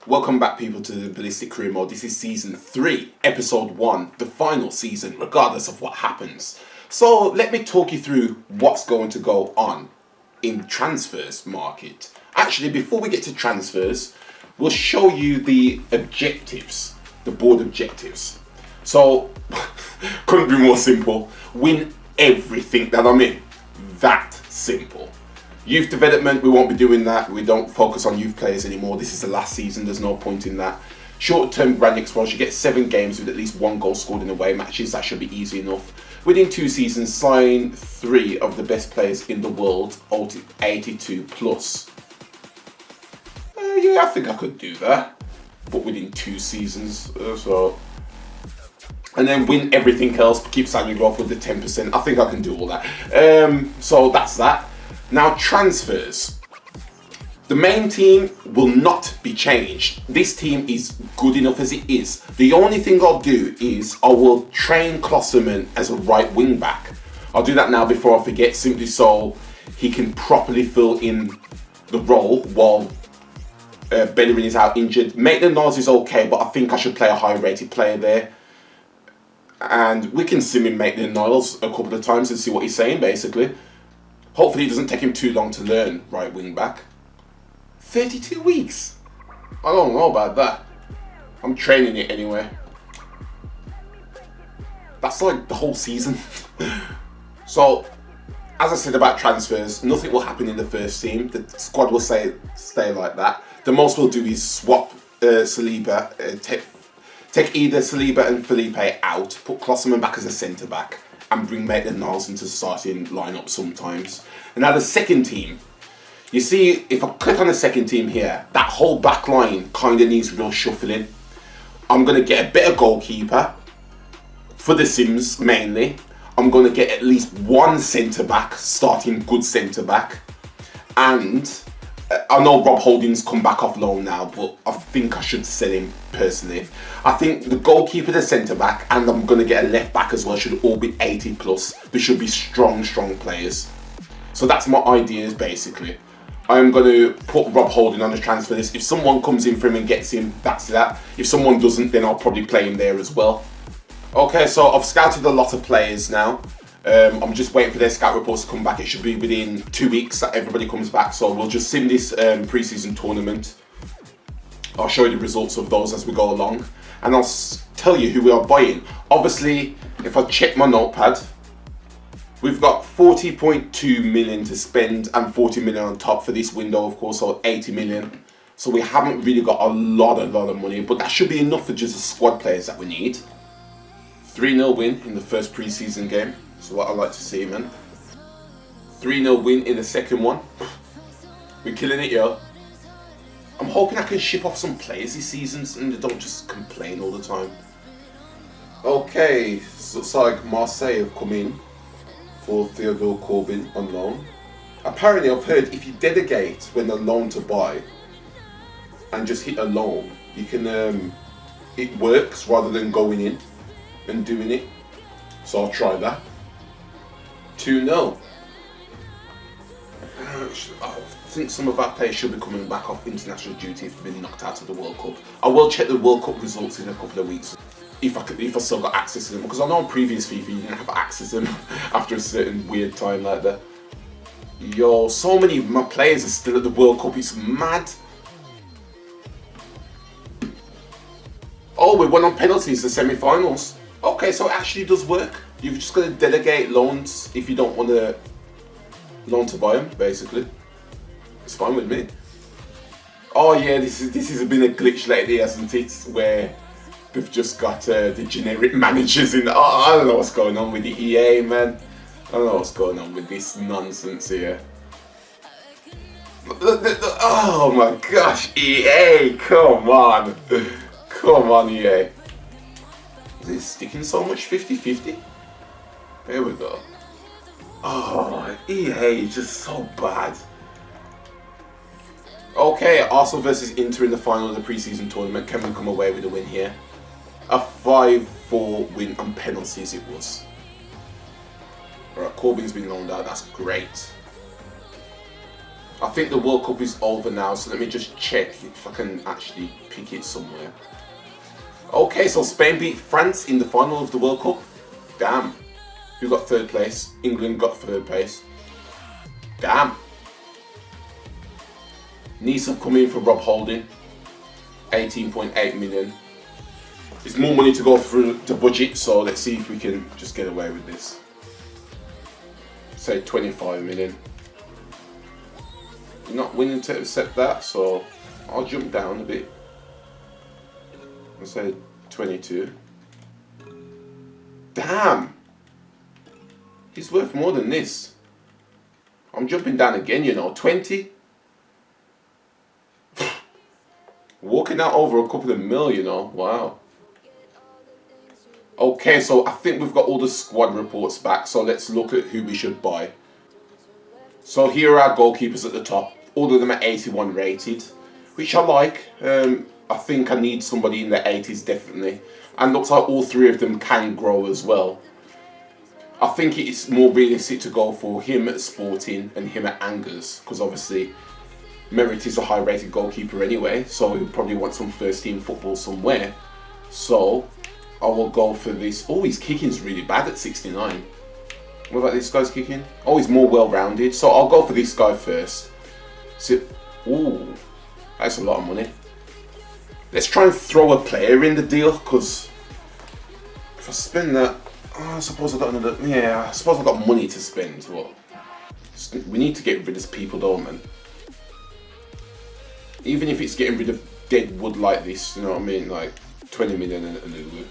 Welcome back, people, to the Ballistic Career Mode. This is Season 3, Episode 1, the final season, regardless of what happens. So, let me talk you through what's going to go on in the transfers market. Actually, before we get to transfers, we'll show you the objectives, the board objectives. So, couldn't be more simple. Win everything that I'm in. That simple. Youth development, we won't be doing that. We don't focus on youth players anymore. This is the last season. There's no point in that. Short-term brand exposure. You get 7 games with at least 1 goal scored in away matches. That should be easy enough. Within 2 seasons, sign 3 of the best players in the world, 82 plus. Yeah, I think I could do that. But within 2 seasons. And then win everything else. Keep salary growth with the 10%. I think I can do all that. So that's that. Now, transfers. The main team will not be changed. This team is good enough as it is. The only thing I'll do is I will train Klosserman as a right wing back. I'll do that now before I forget, simply so he can properly fill in the role while Bellerin is out injured. Maitland-Niles is okay, but I think I should play a high-rated player there. And we can sim in Maitland-Niles a couple of times and see what he's saying, basically. Hopefully it doesn't take him too long to learn right wing back. 32 weeks? I don't know about that. I'm training it anyway. That's like the whole season. So, as I said about transfers, nothing will happen in the first team. The squad will stay like that. The most we'll do is swap Saliba, take either Saliba and Felipe out, put Klosserman back as a centre back, and bring Maitland-Niles into the starting lineup sometimes. And now the second team. You see, if I click on the second team here, that whole back line kind of needs real shuffling. I'm going to get a better goalkeeper for the Sims mainly. I'm going to get at least 1 centre back, starting good centre back. And I know Rob Holding's come back off loan now, but I think I should sell him personally. I think the goalkeeper, the centre back, and I'm going to get a left back as well, should all be 80 plus. They should be strong players. So that's my ideas basically. I'm going to put Rob Holding on the transfer list. If someone comes in for him and gets him, that's that. If someone doesn't, then I'll probably play him there as well. Okay, so I've scouted a lot of players now. I'm just waiting for their scout reports to come back. It should be within 2 weeks that everybody comes back. So we'll just sim this pre-season tournament. I'll show you the results of those as we go along. And I'll tell you who we are buying. Obviously, if I check my notepad, we've got 40.2 million to spend and 40 million on top for this window, of course, so 80 million. So we haven't really got a lot of money, but that should be enough for just the squad players that we need. 3-0 win in the first pre-season game. That's what I like to see, man. 3-0 win in the second one. We're killing it, yo. I'm hoping I can ship off some players this season and they don't just complain all the time. Okay, so it's like Marseille have come in for Theodore Corbyn on loan. Apparently I've heard if you delegate when the loan to buy and just hit a loan, you can, it works rather than going in and doing it. So I'll try that. 2-0. I think some of our players should be coming back off international duty if they've been knocked out of the World Cup. I will check the World Cup results in a couple of weeks if I still got access to them, because I know on previous FIFA you didn't have access to them after a certain weird time like that. Yo, so many of my players are still at the World Cup, it's mad. Oh, we won on penalties, the semi-finals. Okay, so it actually does work. You've just got to delegate loans if you don't want to loan to buy them, basically. It's fine with me. Oh yeah, this has been a glitch lately, hasn't it? Where they've just got the generic managers in. Oh, I don't know what's going on with the EA, man. I don't know what's going on with this nonsense here. Oh my gosh, EA, come on. Come on, EA. Is it sticking so much 50-50? There we go. Oh, EA is just so bad. Okay, Arsenal versus Inter in the final of the pre-season tournament. Can we come away with a win here? A 5-4 win on penalties it was. Alright, Corbyn's been loaned out. That's great. I think the World Cup is over now, so let me just check if I can actually pick it somewhere. Okay, so Spain beat France in the final of the World Cup. Damn. Who got third place? England got third place. Damn. Nice have come in for Rob Holding. 18.8 million. There's more money to go through the budget, so let's see if we can just get away with this. Say 25 million. You're not willing to accept that, so I'll jump down a bit. I'll say 22. Damn! He's worth more than this. I'm jumping down again, you know. 20? Walking out over a couple of mil, you know. Wow. Okay, so I think we've got all the squad reports back, so let's look at who we should buy. So here are our goalkeepers at the top. All of them are 81 rated, which I like. I think I need somebody in the 80s definitely. And looks like all three of them can grow as well. I think it's more realistic to go for him at Sporting and him at Angers, because obviously Merritt is a high rated goalkeeper anyway, so he'll probably want some first team football somewhere. So I will go for this. Oh, his kicking's really bad at 69. What about this guy's kicking? Oh, he's more well-rounded. So I'll go for this guy first. So, ooh, that's a lot of money. Let's try and throw a player in the deal, because if I spend that, I suppose I've got another. Yeah, I suppose I've got money to spend. But we need to get rid of these people, though, man. Even if it's getting rid of dead wood like this, you know what I mean? Like 20 million in Lulu.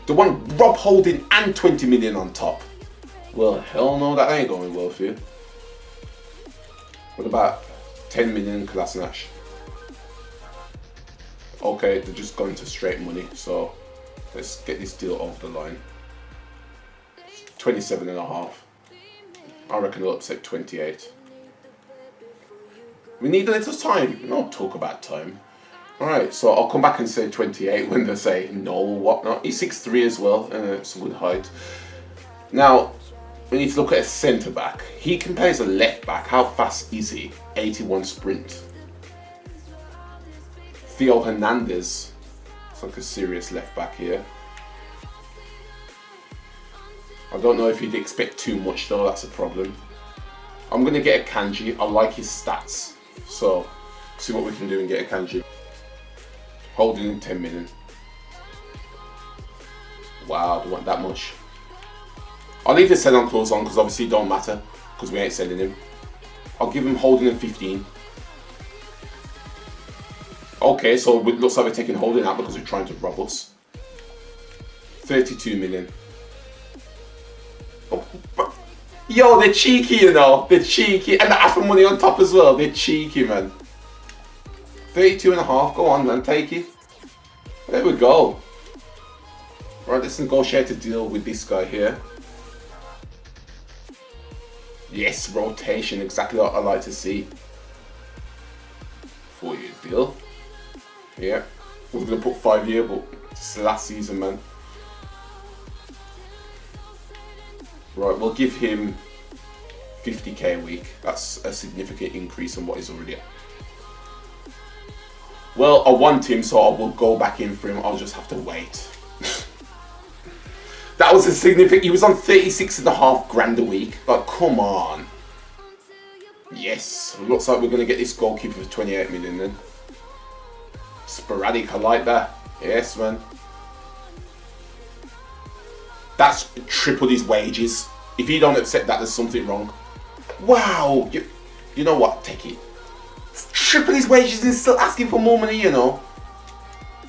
The one Rob Holding and 20 million on top. Well, hell no, that ain't going well for you. What about 10 million Kolasinac? Okay, they're just going to straight money, so let's get this deal over the line. 27.5. I reckon it'll upset 28. We need a little time. Don't talk about time. Alright, so I'll come back and say 28 when they say no or whatnot. He's 6'3" as well, it's a good height. Now, we need to look at a centre back. He can play as a left back. How fast is he? 81 sprint. Theo Hernandez. It's like a serious left back here. I don't know if you'd expect too much though, that's a problem. I'm going to get a Kanji. I like his stats. So, see what we can do and get a Kanji. Holding in 10 million. Wow, do you want that much? I'll leave the sell-on clause on because obviously it don't matter because we ain't selling him. I'll give him Holding in 15. Okay, so it looks like we're taking Holding out because we're trying to rob us. 32 million. Oh, but, yo, they're cheeky, you know. They're cheeky. And they're asking money on top as well. They're cheeky, man. 32.5. Go on, man. Take it. There we go. Right, let's negotiate a deal with this guy here. Yes, rotation. Exactly what I like to see. 4-year deal. Yeah. We're going to put 5-year, but it's the last season, man. Right, we'll give him 50k a week. That's a significant increase on what he's already at. Well, I want him, so I will go back in for him. I'll just have to wait. That was a significant. He was on 36.5 grand a week. Like, come on. Yes, looks like we're going to get this goalkeeper for 28 million then. Sporadic, I like that. Yes, man. That's triple his wages. If you don't accept that, there's something wrong. Wow. You know what? Take it. It's triple his wages and still asking for more money, you know.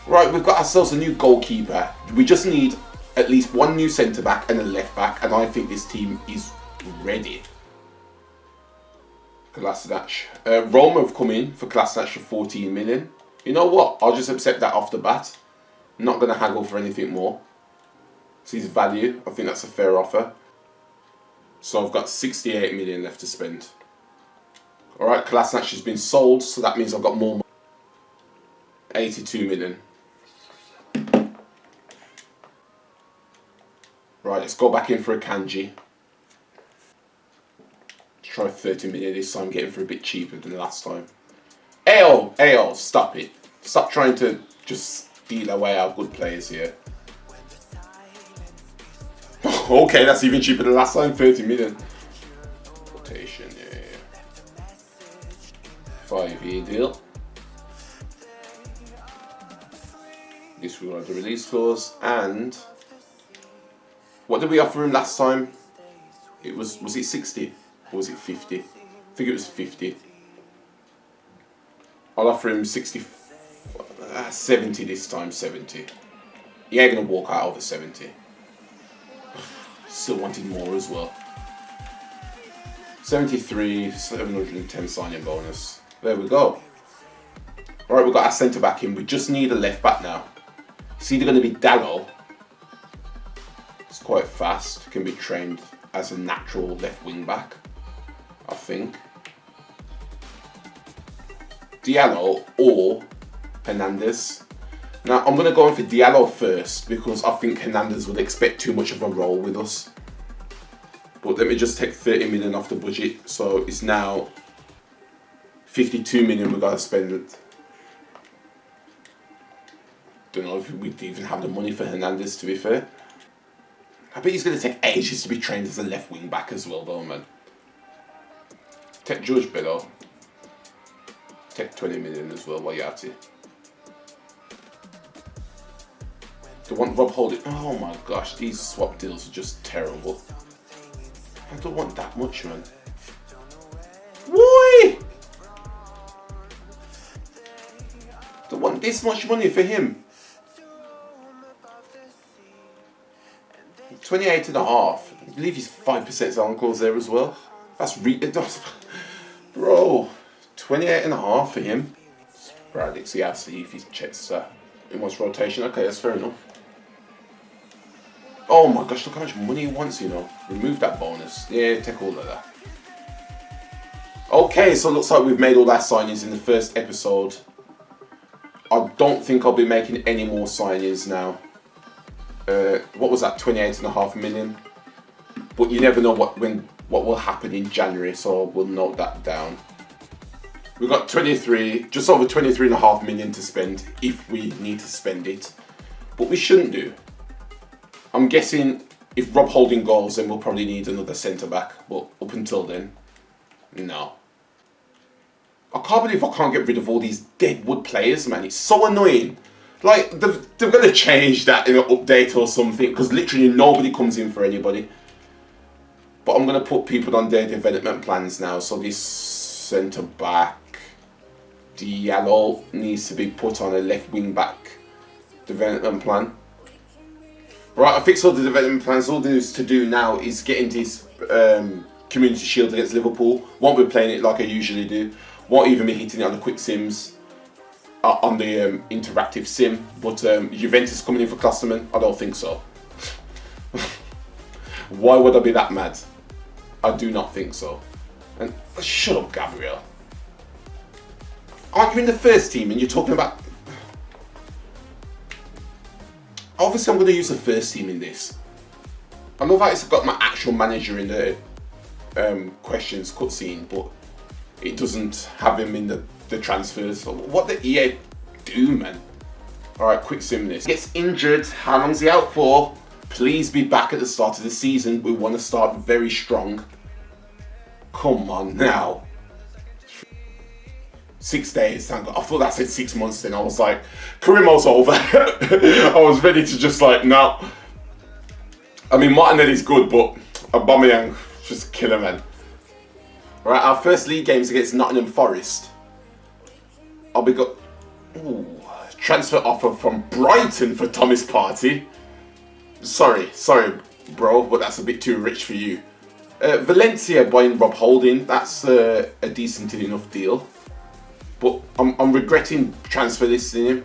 Right, we've got ourselves a new goalkeeper. We just need at least one new centre-back and a left-back, and I think this team is ready. Kolasinac. Roma have come in for Kolasinac for 14 million. You know what? I'll just accept that off the bat. I'm not going to haggle for anything more. It's his value. I think that's a fair offer. So I've got 68 million left to spend. Alright, Kolasinac has been sold, so that means I've got more money. 82 million. Right, let's go back in for a Kanji. Try 30 million this time, getting for a bit cheaper than last time. AO, stop it. Stop trying to just steal away our good players here. Okay, that's even cheaper than last time, 30 million. Rotation, yeah. 5-year deal. Disregard the release clause. And what did we offer him last time? It was it 60 or was it 50? I think it was 50. I'll offer him 70 this time, 70. He ain't gonna walk out over 70. Still wanted more as well. 73, 710 signing bonus. There we go. Alright, we've got our centre back in. We just need a left back now. It's either going to be Dallo. It's quite fast. Can be trained as a natural left wing back, I think. Diallo or Hernandez. Now, I'm going to go in for Diallo first because I think Hernandez would expect too much of a role with us. But let me just take 30 million off the budget. So it's now 52 million we've got to spend. Don't know if we'd even have the money for Hernandez, to be fair. I bet he's going to take ages to be trained as a left wing back as well, though, man. Take George Bello. Take 20 million as well while you're at it. They want Rob Holding. Oh my gosh, these swap deals are just terrible. I don't want that much, man. Why? Don't want this much money for him. 28 and a half. I believe he's 5% selling clause there as well. That's bro. 28 and a half for him. Sporadic. So yeah, see if he checks in wants rotation. Okay, that's fair enough. Oh my gosh, look how much money he wants, you know. Remove that bonus. Yeah, take all of that. Okay, so it looks like we've made all our signings in the first episode. I don't think I'll be making any more signings now. What was that? 28.5 million. But you never know what will happen in January, so we'll note that down. We've got just over 23.5 million to spend if we need to spend it. But we shouldn't do. I'm guessing if Rob Holding goes, then we'll probably need another centre-back. But up until then, no. I can't believe I can't get rid of all these deadwood players, man. It's so annoying. Like, they've got to change that in an update or something, because literally nobody comes in for anybody. But I'm going to put people on their development plans now. So this centre-back, Diallo, needs to be put on a left wing-back development plan. Right, I fixed all the development plans. All there is to do now is get into this Community Shield against Liverpool. Won't be playing it like I usually do. Won't even be hitting it on the quick sims, on the interactive sim. But Juventus coming in for Klosterman? I don't think so. Why would I be that mad? I do not think so. And shut up, Gabriel. Aren't you in the first team and you're talking about... Obviously, I'm going to use the first team in this. I love how it's got my actual manager in the questions cutscene, but it doesn't have him in the transfers. So what the EA do, man? Alright, quick sim this. Gets injured. How long's he out for? Please be back at the start of the season. We want to start very strong. Come on now. 6 days, thank God. I thought that said 6 months then. I was like, Karimo's over. I was ready to just like, no. I mean, Martinelli's good, but Aubameyang, just killer, man. Right, our first league game's against Nottingham Forest. Transfer offer from Brighton for Thomas Partey. Sorry, bro, but that's a bit too rich for you. Valencia buying Rob Holding. That's a decent enough deal. But I'm regretting transfer listing him.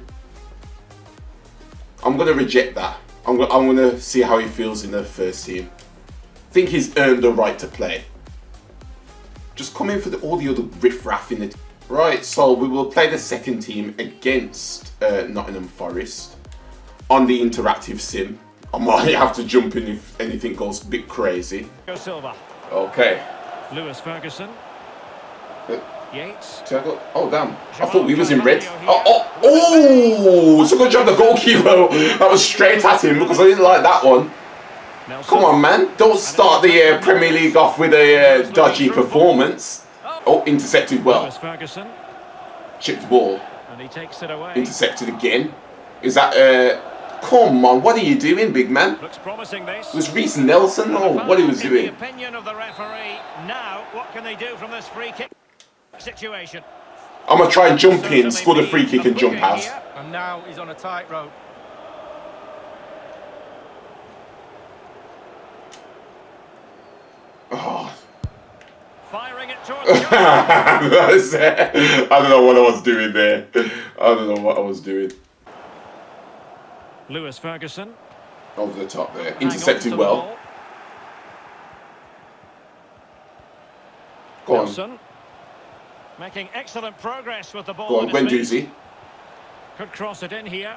I'm going to reject that. I'm going to see how he feels in the first team. I think he's earned the right to play. Just come in for all the other riff-raff in it. Right, so we will play the second team against Nottingham Forest on the interactive sim. I might have to jump in if anything goes a bit crazy. Okay. Lewis Ferguson. Yates. Oh damn! I thought we was in red. Oh! Took a job the goalkeeper. That was straight at him because I didn't like that one. Come on, man! Don't start the Premier League off with a dodgy performance. Oh, intercepted well. Chipped ball. And he takes it away. Intercepted again. Is that come on, what are you doing, big man? Looks promising, this. Was Reece Nelson? Oh, what he was doing. The opinion of the referee. Now, what can they do from this free kick situation? I'm gonna try and jump in, score the free kick and jump out. And now he's on a tightrope. Oh. Firing it towards the I don't know what I was doing there. I don't know what I was doing. Lewis Ferguson. Over the top there. Intercepted well. Go on. Nelson. Making excellent progress with the ball. Go on, Guendouzi. Could cross it in here.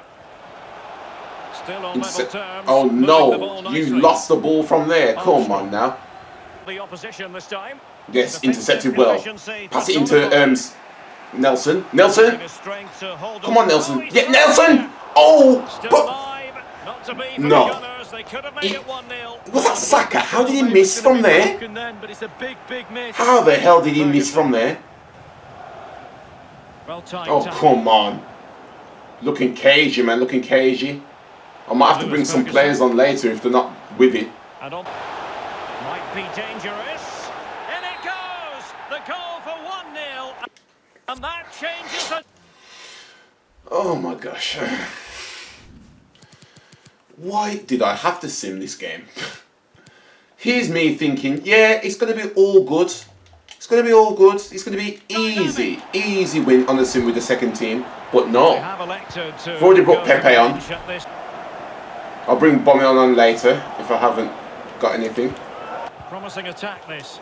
Still on level terms. Oh no, you lost the ball from there. Come on now. The opposition this time. Yes, intercepted well. Pass it into Nelson. Nelson. Come on, Nelson. Yeah, Nelson. Oh, but no. Was that Saka? How did he miss from there? How the hell did he miss from there? Oh, come on. Looking cagey, man. Looking cagey. I might have to bring some players on later if they're not with it. Might be dangerous. In it goes. The goal for 1-0. And that changes the... Oh my gosh. Why did I have to sim this game? Here's me thinking, yeah, it's going to be all good. It's going to be all good. It's going to be easy win on the sim with the second team. But no. I've already brought Pepe on. I'll bring Bommy on later if I haven't got anything. Promising attack this.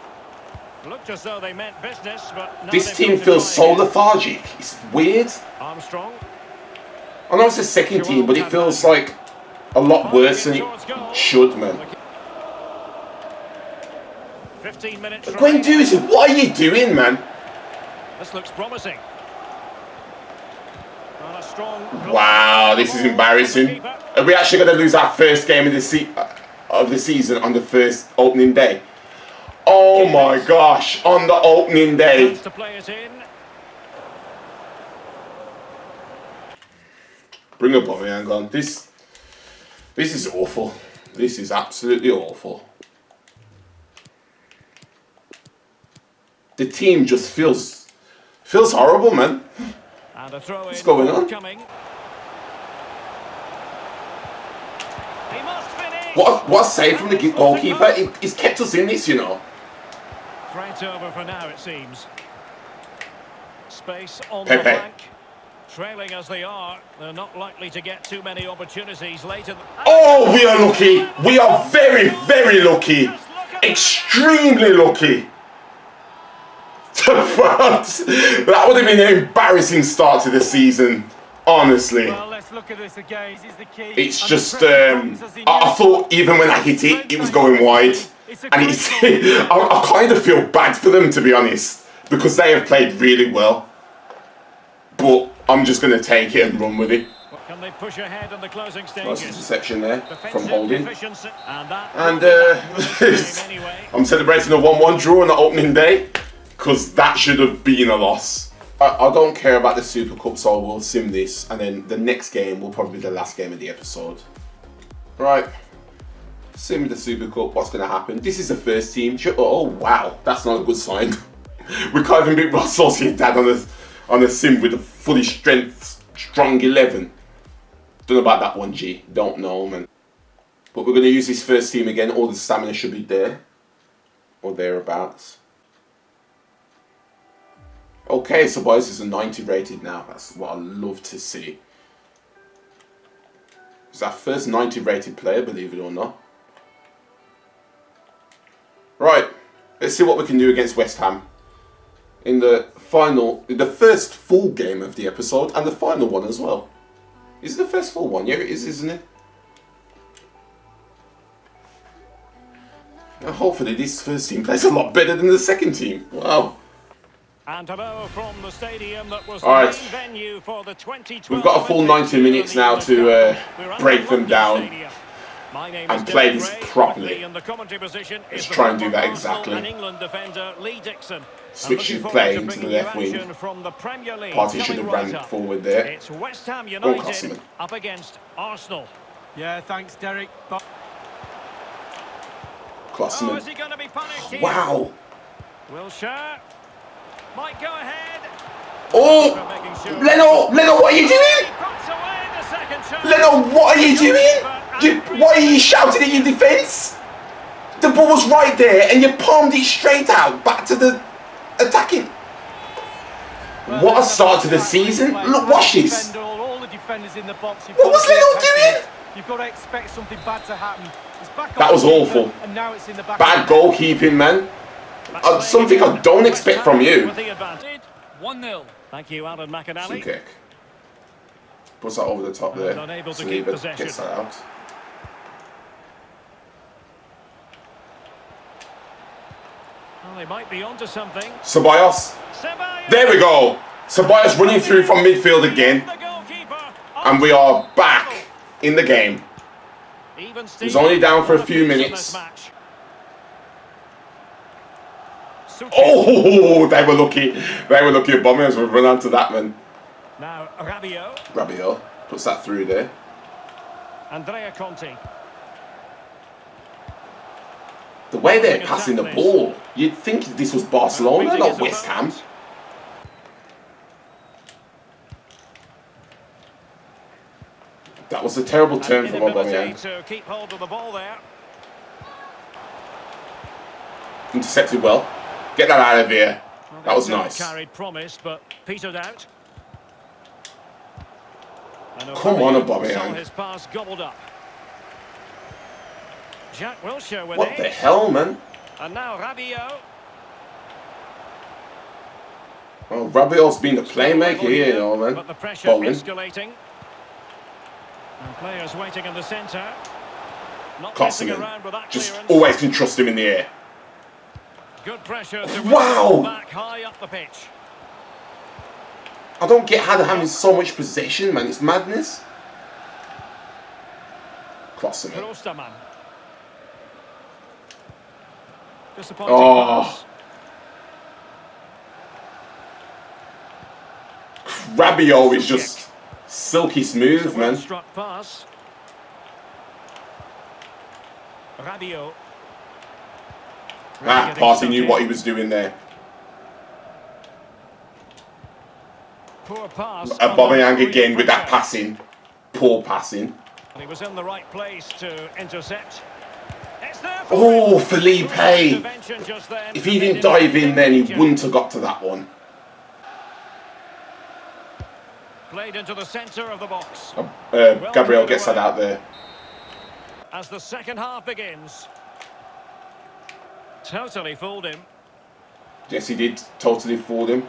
Looked as though they meant business, but this team feels so lethargic. It's weird. Armstrong. I know it's a second team, but it feels like a lot worse than it should, man. 15 minutes. Guendouzi, what are you doing, man? This looks promising. Wow, this is embarrassing. Are we actually going to lose our first game of the season on the first opening day? Oh my gosh, on the opening day. Bring a Aubameyang on. This is awful. This is absolutely awful. The team just feels horrible, man. What's going on? What a save from the goalkeeper. He's kept us in this, you know. Right over for now, it seems. Space on Pepe. the flank. Trailing as they are, they're not likely to get too many opportunities later. Oh, we are lucky. We are very, very lucky. Extremely lucky. That would have been an embarrassing start to the season, honestly. Well, let's look at this again. This is the key. It's just, I thought even when I hit it, it was going wide. And it's, I kind of feel bad for them, to be honest, because they have played really well. But I'm just going to take it and run with it. Can they push ahead in the closing stages? Nice interception there from Holding. And anyway. I'm celebrating a 1-1 draw on the opening day, because that should have been a loss. I don't care about the Super Cup, so we'll sim this, and then the next game will probably be the last game of the episode. Right, sim the Super Cup, what's going to happen? This is the first team. Oh wow, that's not a good sign. We can't even beat Ross Sociedad on a sim with a fully strong 11. Don't know about that one, G. Don't know, man. But we're going to use this first team again. All the stamina should be there, or thereabouts. Okay, so boys, it's a 90 rated now. That's what I love to see. It's our first 90 rated player, believe it or not. Right, let's see what we can do against West Ham in the first full game of the episode, and the final one as well. Is it the first full one? Yeah, it is, isn't it? And hopefully this first team plays a lot better than the second team. Wow. And hello from the stadium that was All right. the main venue for the 2012. We've got a full 90 minutes now to break them down and play this properly. Let's try and do that exactly. Switch his play into the left wing. Partey should have ran forward there. It's West Ham Go United Klosterman. up against Arsenal. Yeah, thanks, Derek. But Klosterman. Is he going to be punished here? Wow. Wilshere might go ahead. Oh! Leno, what are you doing? Leno, what are you doing? Why are you shouting at your defence? The ball was right there and you palmed it straight out back to the attacking. What a start to the season. Look, watch this. All the defenders in the box. What was Leno doing? You've got to expect something bad to happen. It's back That was awful. And now it's in the back. Bad goalkeeping, man. Something I don't expect from you. 1-0. Thank you, Alan Free McAnally. kick. Puts that over the top there. Unable to keep Saliba possession. gets that out. Well, they might be onto something. Ceballos. Ceballos. There we go. Ceballos running through from midfield again. The goalkeeper. And we are back in the game. Even He's only down for a few minutes. Oh, they were lucky. They were lucky. Bombers would run onto that man. Now Rabiot. Rabiot puts that through there. Andrea Conti. The way they're passing the ball, you'd think this was Barcelona, not West Ham. That was a terrible turn from Aubameyang. To keep hold of the ball there. Intercepted well. Get that out of here. Well, That was they nice. Carried promise, but petered out. And Come on, saw Aubameyang. his pass gobbled up. Jack Wilshere with What it. the hell, man? And now Rabiot. Oh, Rabiot's been the playmaker here, you know, man. But the pressure Bowling. escalating. And players waiting in the centre. Not messing around with Klosterman. that Just clearance. always can trust him in the air. Good pressure to Wow. win back high up the pitch. I don't get how they're having so much possession, man. It's madness. Klosterman. Klosterman. Disappointing Oh. pass. Rabiot is just silky smooth, man. Struck pass. Rabiot. Ah, Partey knew what he was doing there. Poor pass. Aubameyang again with that passing. Poor passing. And he was in the right place to intercept. It's there for Oh, him. Felipe. Intervention just then. If he didn't dive in then, he wouldn't have got to that one. Played into the centre of the box. Gabriel gets that out there. As the second half begins. Totally fooled him. Yes, he did. Totally fooled him.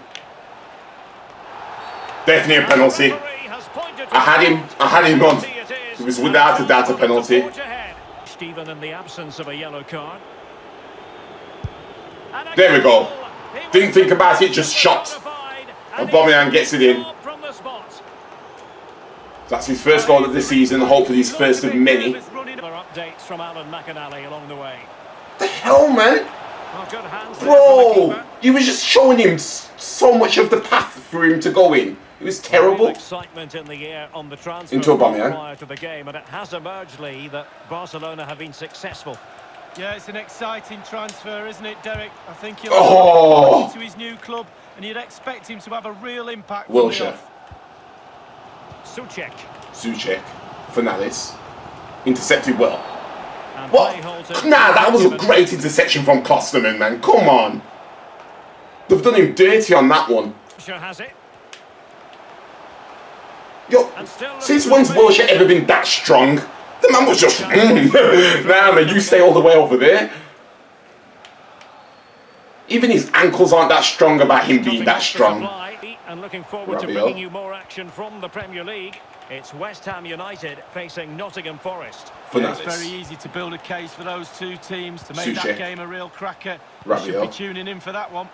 Definitely a penalty. I had him on. It was without a doubt a penalty. Even in the absence of a yellow card. There we go. Didn't think about it, just shot. Aubameyang gets it in. That's his first goal of the season, hopefully his first of many. Updates from Alan McAnally along the way. The hell, man? Good hands there from the Bro, keeper. you were just showing him so much of the path for him to go in. It was terrible. Real excitement in the air on the transfer Into Aubameyang. prior to the game, and it has emerged, Lee, that Barcelona have been successful. yeah, it's an exciting transfer, isn't it, Derek? I think he'll Oh. to his new club, and you'd expect him to have a real impact. from the Wilshere. off. Suchek. Suchek. Fernandes. Intercepted well. And What? play halted. Nah, that was a great interception from Klosterman, man. Come on. They've done him dirty on that one. Wilshere has it. Yo, since when's Wilshere ever been that strong? The man was just, nah, man, you stay all the way over there. Even his ankles aren't that strong about him being that strong. And looking forward to Rabiot. bringing you more action from the Premier League. It's West Ham United facing Nottingham Forest. It's very easy to build a case for those two teams to make that game a real cracker. You should be tuning in for that one.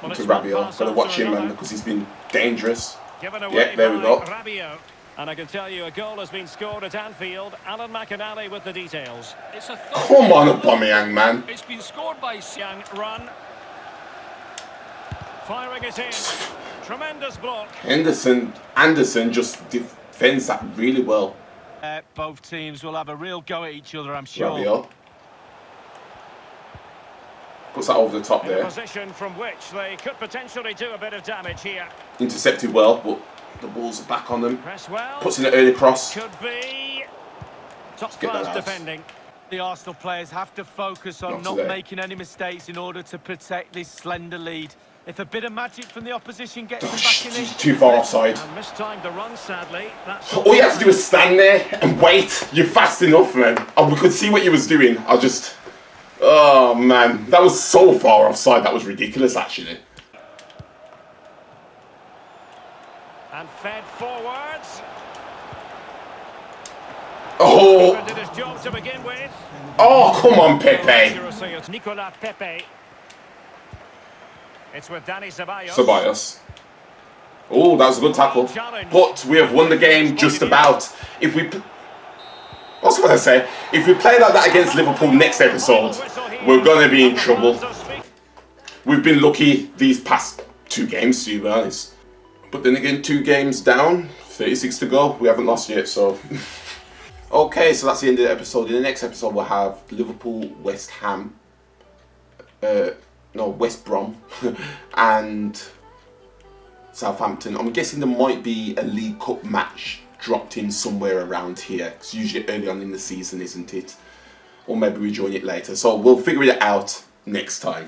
Well, to Rabiot. Gotta watch him, man, because he's been dangerous. Yeah, there we go. Rabiot. And I can tell you a goal has been scored at Anfield. Alan McInally with the details. It's a Come on, Aubameyang, man. It's been scored by Young run. Firing it in. Tremendous block. Anderson just defends that really well. Both teams will have a real go at each other, I'm sure. Rabiot. Puts that over the top there. A position from which they could potentially do a bit of damage here. Intercepted well, but the balls are back on them. Press well. Puts in an early cross. Could be top class defending. The Arsenal players have to focus on not making any mistakes in order to protect this slender lead. If a bit of magic from the opposition gets them back in it. Too far offside. And mistimed the run, sadly. That's all you have to do is stand there and wait. You're fast enough, man. We could see what you was doing. Oh, man. That was so far offside. That was ridiculous, actually. And fed forwards. Oh. Did his job to begin with. Oh, come on, Pepe. It's Nicolas Pepe. It's with Danny Ceballos. Oh, that was a good tackle. But we have won the game just about. If we play like that against Liverpool next episode, we're going to be in trouble. We've been lucky these past 2 games, to be honest. But then again, 2 games down, 36 to go. We haven't lost yet, so. Okay, so that's the end of the episode. In the next episode, we'll have Liverpool, West Ham. West Brom and Southampton. I'm guessing there might be a League Cup match dropped in somewhere around here. It's usually early on in the season, isn't it? Or maybe we join it later. So we'll figure it out next time.